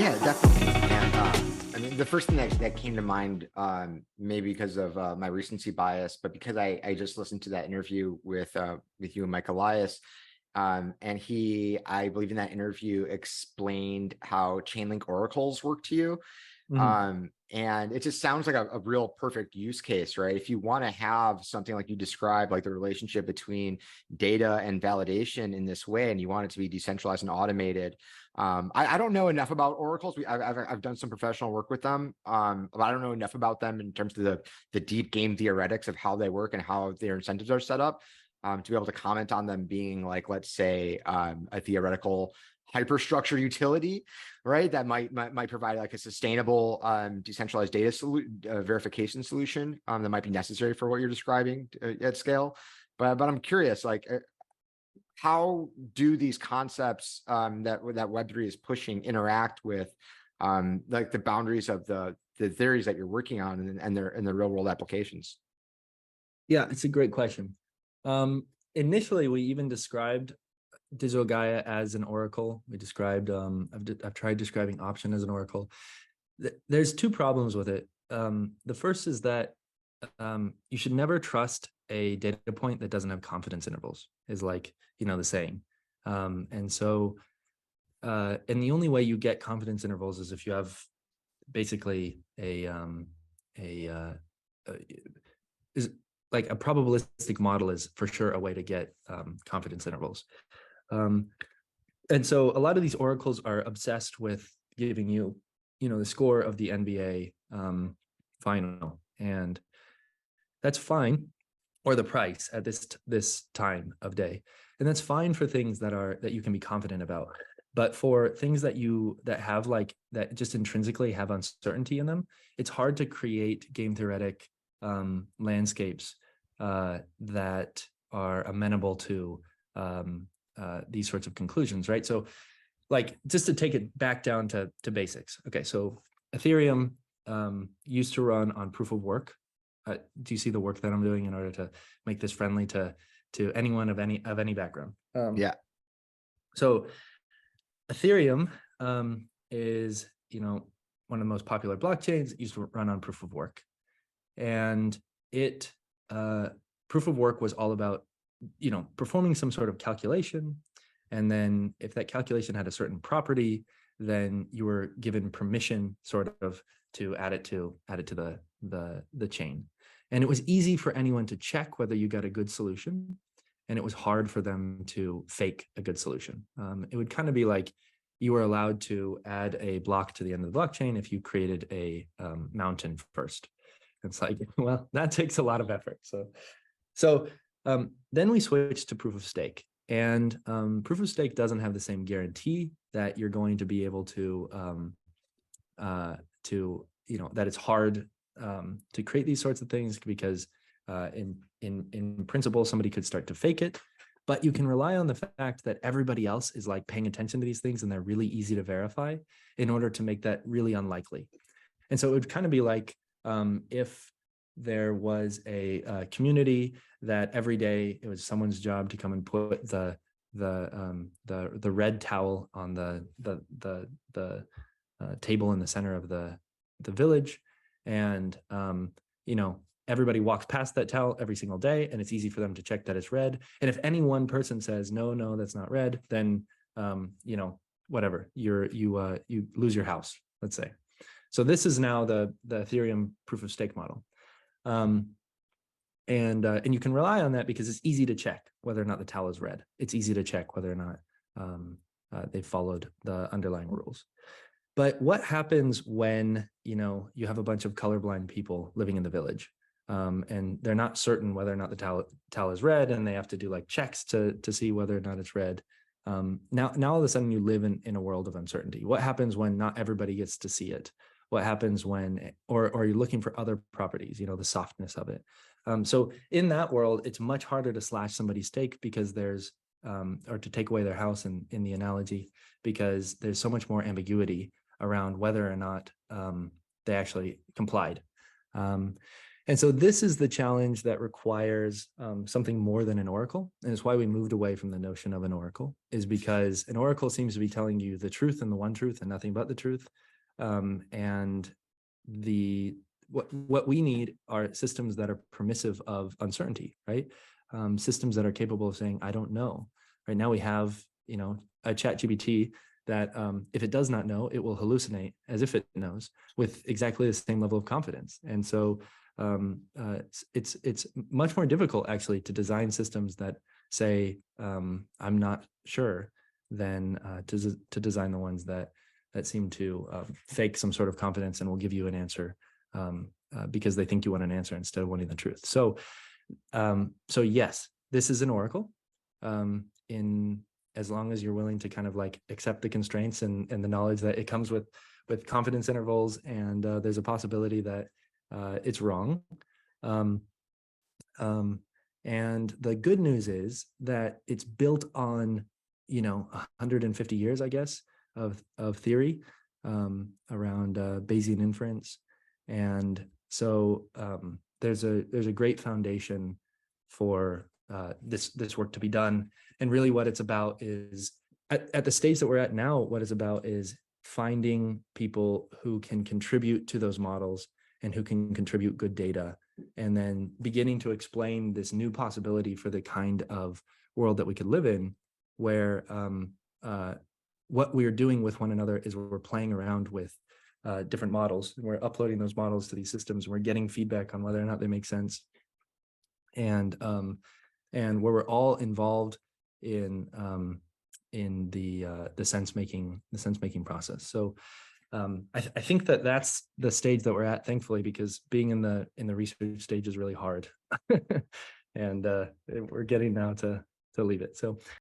Yeah, definitely. And I mean, the first thing that came to mind, maybe because of my recency bias, but because I just listened to that interview with you and Mike Elias, and he, I believe in that interview, explained how Chainlink Oracles work to you. Mhm. And it just sounds like a real perfect use case, right? If you want to have something like you described, like the relationship between data and validation in this way, and you want it to be decentralized and automated. I don't know enough about oracles. I've done some professional work with them, but I don't know enough about them in terms of the deep game theoretics of how they work and how their incentives are set up, to be able to comment on them being like, let's say, a theoretical hyperstructure utility, right? That might provide like a sustainable decentralized data verification solution that might be necessary for what you're describing at scale. But I'm curious, like, how do these concepts that Web3 is pushing interact with like the boundaries of the theories that you're working on and their real world applications? Yeah, it's a great question. Initially, we even described Digital Gaia as an oracle. We described, I've tried describing option as an oracle. There's two problems with it. The first is that you should never trust a data point that doesn't have confidence intervals, is like, the saying. And the only way you get confidence intervals is if you have basically is like a probabilistic model is for sure a way to get confidence intervals. And so a lot of these oracles are obsessed with giving you, the score of the NBA final, and that's fine, or the price at this time of day, and that's fine for things that you can be confident about. But for things that have like that just intrinsically have uncertainty in them, it's hard to create game theoretic landscapes that are amenable to these sorts of conclusions, right? So, like, just to take it back down to basics. Okay, so Ethereum used to run on proof of work. Do you see the work that I'm doing in order to make this friendly to anyone of any background? Yeah. So Ethereum is one of the most popular blockchains. It used to run on proof of work, and it proof of work was all about performing some sort of calculation, and then if that calculation had a certain property, then you were given permission sort of to add it to the chain. And it was easy for anyone to check whether you got a good solution, and it was hard for them to fake a good solution. It would kind of be like you were allowed to add a block to the end of the blockchain if you created a mountain first. It's like, well, that takes a lot of effort. So then we switched to proof of stake, and proof of stake doesn't have the same guarantee that you're going to be able to that it's hard to create these sorts of things, because in principle somebody could start to fake it, but you can rely on the fact that everybody else is like paying attention to these things and they're really easy to verify in order to make that really unlikely. And so it would kind of be like if there was a community that every day it was someone's job to come and put the red towel on the table in the center of the village, and everybody walks past that towel every single day, and it's easy for them to check that it's red. And if any one person says no, that's not red, then whatever, you lose your house, let's say. So this is now the Ethereum proof of stake model. And you can rely on that because it's easy to check whether or not the towel is red. It's easy to check whether or not they followed the underlying rules. But what happens when you have a bunch of colorblind people living in the village, and they're not certain whether or not the towel is red, and they have to do like checks to see whether or not it's red? Now all of a sudden you live in a world of uncertainty. What happens when not everybody gets to see it? What happens when, or you're looking for other properties, the softness of it. So in that world, it's much harder to slash somebody's stake because there's, or to take away their house in the analogy, because there's so much more ambiguity around whether or not they actually complied. And so this is the challenge that requires something more than an oracle. And it's why we moved away from the notion of an oracle, is because an oracle seems to be telling you the truth and the one truth and nothing but the truth. And what we need are systems that are permissive of uncertainty, right? Systems that are capable of saying, I don't know. Right now we have, a ChatGPT that if it does not know, it will hallucinate as if it knows with exactly the same level of confidence. And so it's much more difficult actually to design systems that say I'm not sure than to design the ones that seem to fake some sort of confidence and will give you an answer because they think you want an answer instead of wanting the truth. So yes, this is an oracle in as long as you're willing to kind of like accept the constraints and the knowledge that it comes with confidence intervals, and there's a possibility that it's wrong. And the good news is that it's built on 150 years, I guess, of theory around Bayesian inference, and so there's a great foundation for this work to be done. And really what it's about is at the stage that we're at now, what it's about is finding people who can contribute to those models and who can contribute good data, and then beginning to explain this new possibility for the kind of world that we could live in, where what we're doing with one another is we're playing around with different models, and we're uploading those models to these systems, and we're getting feedback on whether or not they make sense, and where we're all involved in the sense making process. So I think that's the stage that we're at, thankfully, because being in the research stage is really hard, and we're getting now to leave it. So